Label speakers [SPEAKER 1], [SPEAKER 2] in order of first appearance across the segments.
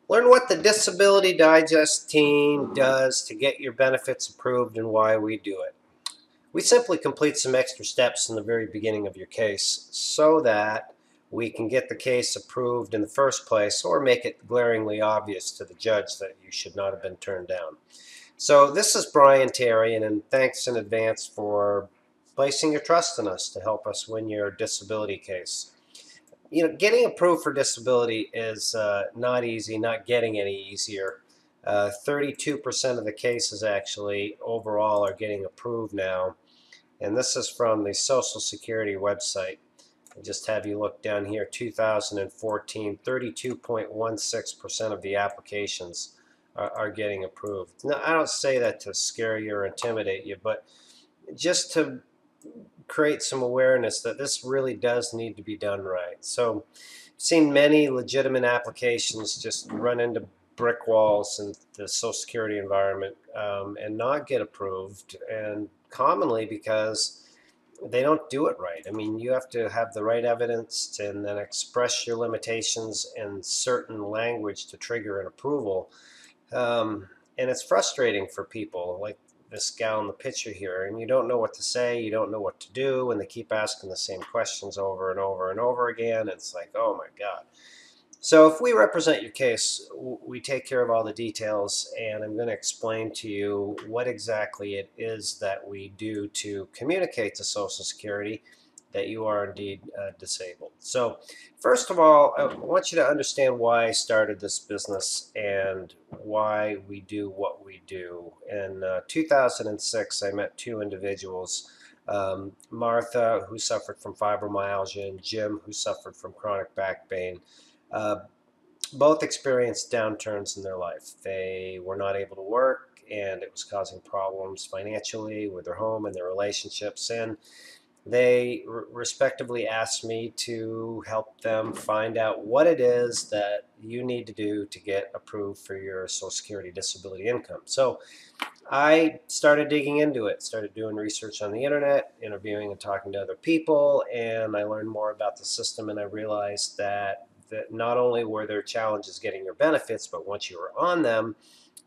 [SPEAKER 1] Learn what the Disability Digest team does to get your benefits approved and why we do it. We simply complete some extra steps in the very beginning of your case so that we can get the case approved in the first place or make it glaringly obvious to the judge that you should not have been turned down. So this is Brian Terry, and thanks in advance for placing your trust in us to help us win your disability case. Getting approved for disability is not easy, not getting any easier. 32% of the cases actually overall are getting approved now. And this is from the Social Security website. I'll just have you look down here, 2014, 32.16% of the applications are getting approved. Now, I don't say that to scare you or intimidate you, but just to create some awareness that this really does need to be done right. So I've seen many legitimate applications just run into brick walls in the Social Security environment and not get approved, and commonly because they don't do it right. I mean, you have to have the right evidence and then express your limitations in certain language to trigger an approval. And it's frustrating for people like this gal in the picture here, and you don't know what to say, you don't know what to do, and they keep asking the same questions over and over and over again. It's like, oh my God. So if we represent your case, we take care of all the details, and I'm going to explain to you what exactly it is that we do to communicate to Social Security that you are indeed disabled. So first of all, I want you to understand why I started this business and why we do what we do. In 2006, I met two individuals, Martha, who suffered from fibromyalgia, and Jim, who suffered from chronic back pain. Uh, Both experienced downturns in their life. They were not able to work, and it was causing problems financially with their home and their relationships. And they respectively asked me to help them find out what it is that you need to do to get approved for your Social Security disability income. So I started digging into it, started doing research on the internet, interviewing and talking to other people, and I learned more about the system, and I realized that not only were there challenges getting your benefits, but once you were on them,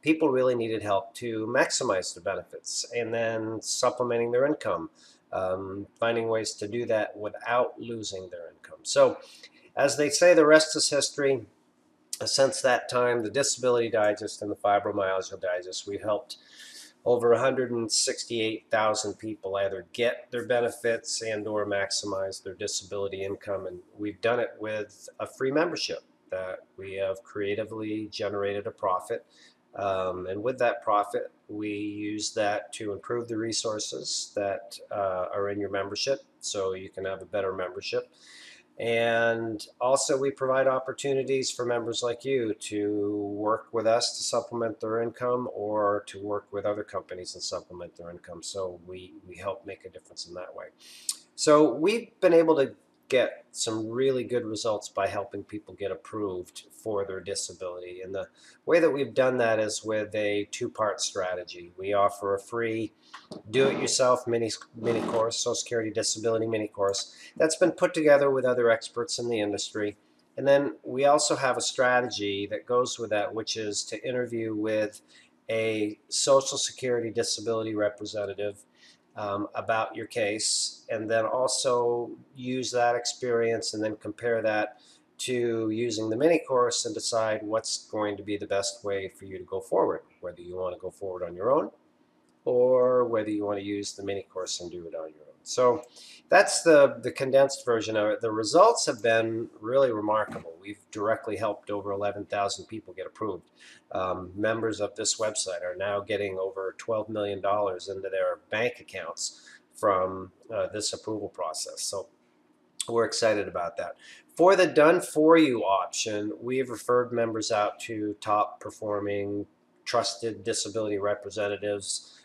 [SPEAKER 1] people really needed help to maximize their benefits and then supplementing their income, finding ways to do that without losing their income. So, as they say, the rest is history. Since that time, the Disability Digest and the Fibromyalgia Digest, we've helped over 168,000 people either get their benefits and or maximize their disability income, and we've done it with a free membership that we have creatively generated a profit, and with that profit we use that to improve the resources that are in your membership so you can have a better membership. And also, we provide opportunities for members like you to work with us to supplement their income or to work with other companies and supplement their income. So we help make a difference in that way. So we've been able to get some really good results by helping people get approved for their disability. And the way that we've done that is with a two-part strategy. We offer a free do-it-yourself mini course, Social Security Disability mini course, that's been put together with other experts in the industry. And then we also have a strategy that goes with that, which is to interview with a Social Security disability representative about your case, and then also use that experience and then compare that to using the mini course and decide what's going to be the best way for you to go forward, whether you want to go forward on your own or whether you want to use the mini course and do it on your own. So that's the condensed version of it. The results have been really remarkable. We've directly helped over 11,000 people get approved. Members of this website are now getting over $12 million into their bank accounts from this approval process. So we're excited about that. For the done for you option, we've referred members out to top performing trusted disability representatives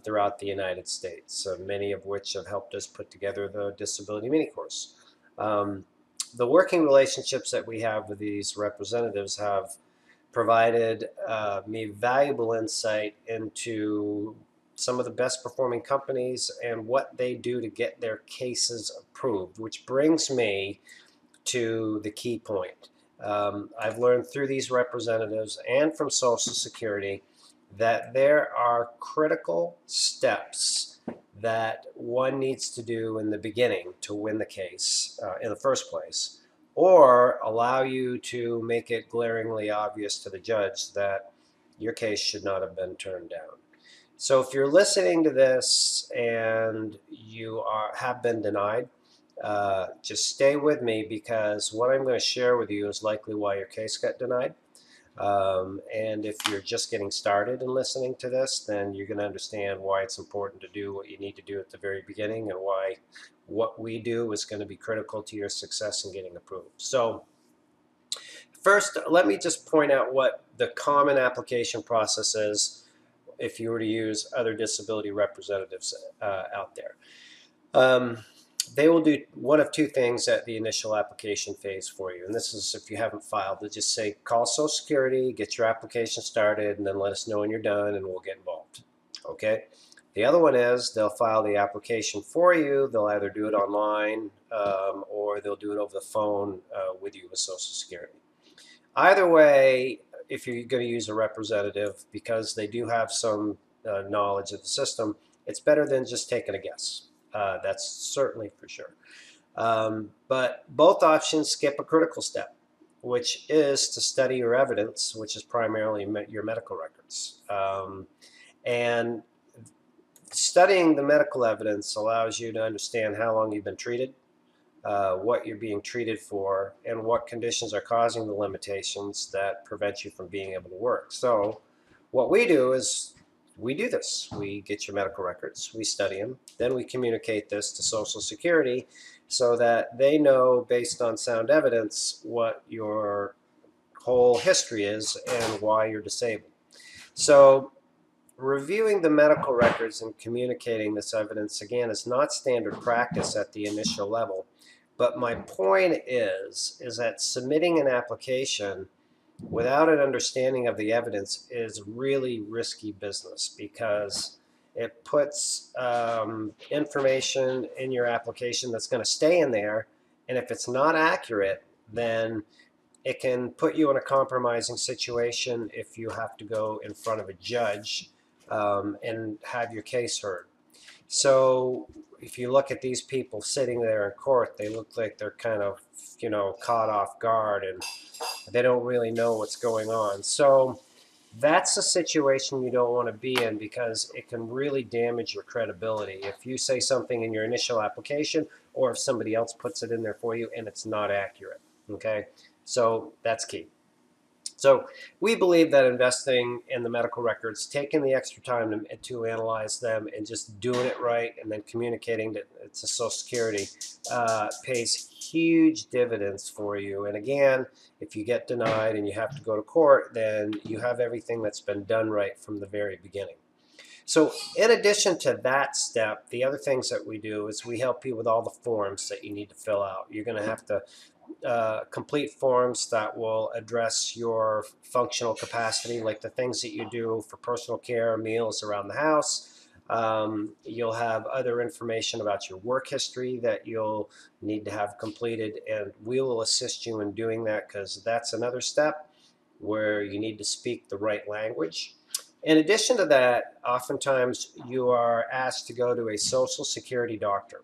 [SPEAKER 1] throughout the United States, many of which have helped us put together the disability mini course. The working relationships that we have with these representatives have provided me valuable insight into some of the best performing companies and what they do to get their cases approved, which brings me to the key point. I've learned through these representatives and from Social Security that there are critical steps that one needs to do in the beginning to win the case in the first place, or allow you to make it glaringly obvious to the judge that your case should not have been turned down. So if you're listening to this and you have been denied, just stay with me, because what I'm going to share with you is likely why your case got denied. And if you're just getting started in listening to this, then you're going to understand why it's important to do what you need to do at the very beginning, and why what we do is going to be critical to your success in getting approved. So first, let me just point out what the common application process is if you were to use other disability representatives out there. They will do one of two things at the initial application phase for you. And this is if you haven't filed, they'll just say, call Social Security, get your application started, and then let us know when you're done and we'll get involved. Okay? The other one is they'll file the application for you. They'll either do it online or they'll do it over the phone with you with Social Security. Either way, if you're going to use a representative, because they do have some knowledge of the system, it's better than just taking a guess. That's certainly for sure. But both options skip a critical step, which is to study your evidence, which is primarily your medical records. And studying the medical evidence allows you to understand how long you've been treated, what you're being treated for, and what conditions are causing the limitations that prevent you from being able to work. So what we do is we do this. We get your medical records, we study them, then we communicate this to Social Security so that they know, based on sound evidence, what your whole history is and why you're disabled. So reviewing the medical records and communicating this evidence, again, is not standard practice at the initial level. But my point is that submitting an application without an understanding of the evidence is really risky business, because it puts information in your application that's going to stay in there, and if it's not accurate, then it can put you in a compromising situation if you have to go in front of a judge and have your case heard. So if you look at these people sitting there in court, they look like they're kind of, caught off guard, and they don't really know what's going on. So that's a situation you don't want to be in, because it can really damage your credibility if you say something in your initial application, or if somebody else puts it in there for you and it's not accurate. Okay, so that's key. So we believe that investing in the medical records, taking the extra time to analyze them and just doing it right, and then communicating to Social Security, pays huge dividends for you. And again, if you get denied and you have to go to court, then you have everything that's been done right from the very beginning. So in addition to that step, the other things that we do is we help you with all the forms that you need to fill out. You're going to have to complete forms that will address your functional capacity, like the things that you do for personal care, meals around the house. You'll have other information about your work history that you'll need to have completed, and we will assist you in doing that, because that's another step where you need to speak the right language. In addition to that, oftentimes you are asked to go to a Social Security doctor.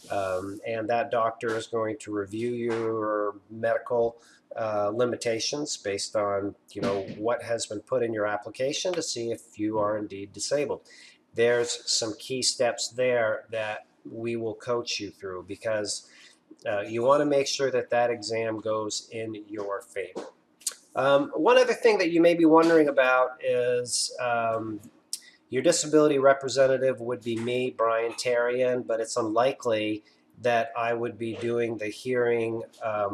[SPEAKER 1] And that doctor is going to review your medical limitations based on what has been put in your application, to see if you are indeed disabled. There's some key steps there that we will coach you through, because you want to make sure that that exam goes in your favor. One other thing that you may be wondering about is your disability representative would be me, Brian Therrien, but it's unlikely that I would be doing the hearing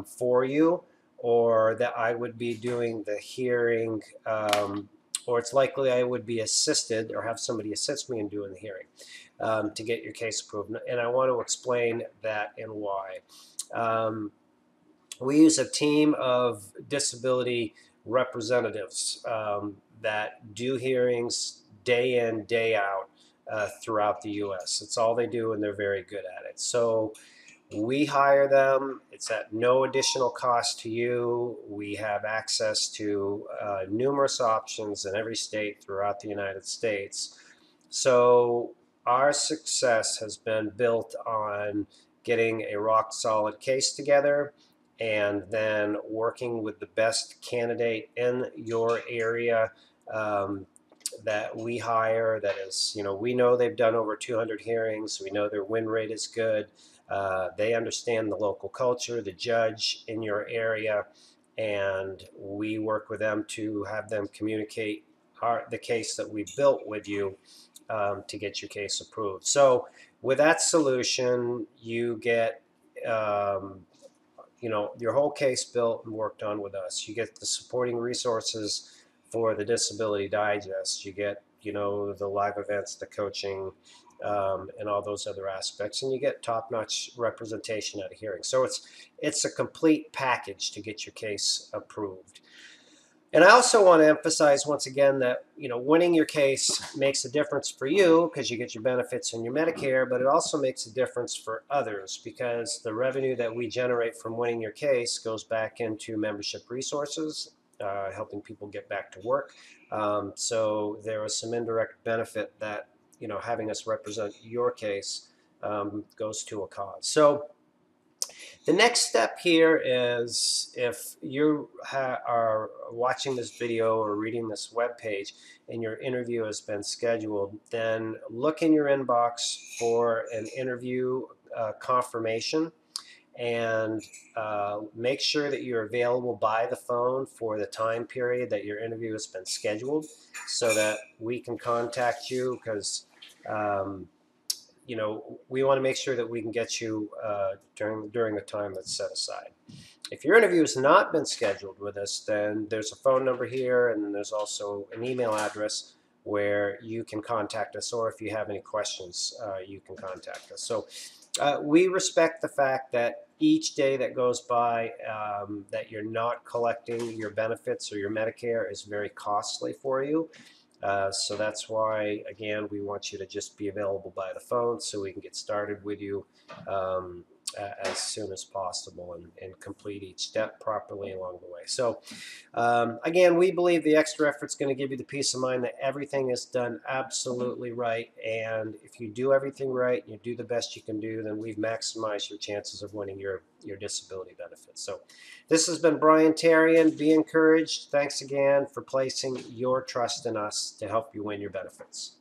[SPEAKER 1] for you, or that I would be doing the hearing, or it's likely I would be assisted or have somebody assist me in doing the hearing to get your case approved. And I want to explain that and why. We use a team of disability representatives that do hearings day in, day out throughout the U.S. It's all they do, and they're very good at it. So We hire them. It's at no additional cost to you. We have access to numerous options in every state throughout the United States. So our success has been built on getting a rock solid case together and then working with the best candidate in your area um, that we hire. That is, we know they've done over 200 hearings. We know their win rate is good. They understand the local culture, the judge in your area, and we work with them to have them communicate the case that we built with you to get your case approved. So with that solution, you get your whole case built and worked on with us. You get the supporting resources for the Disability Digest. You get the live events, the coaching, and all those other aspects, and you get top-notch representation at a hearing. So it's a complete package to get your case approved. And I also want to emphasize once again that winning your case makes a difference for you because you get your benefits and your Medicare, but it also makes a difference for others because the revenue that we generate from winning your case goes back into membership resources, helping people get back to work. So there is some indirect benefit that having us represent your case goes to a cause. So the next step here is if you are watching this video or reading this web page and your interview has been scheduled, then look in your inbox for an interview confirmation and make sure that you're available by the phone for the time period that your interview has been scheduled so that we can contact you because we want to make sure that we can get you during the time that's set aside. If your interview has not been scheduled with us, then there's a phone number here, and then there's also an email address where you can contact us, or if you have any questions, you can contact us. So we respect the fact that each day that goes by that you're not collecting your benefits or your Medicare is very costly for you. So that's why, again, we want you to just be available by the phone so we can get started with you as soon as possible and complete each step properly along the way. So again, we believe the extra effort is going to give you the peace of mind that everything is done absolutely right. And if you do everything right, you do the best you can do, then we've maximized your chances of winning your disability benefits. So this has been Brian Tarian. Be encouraged. Thanks again for placing your trust in us to help you win your benefits.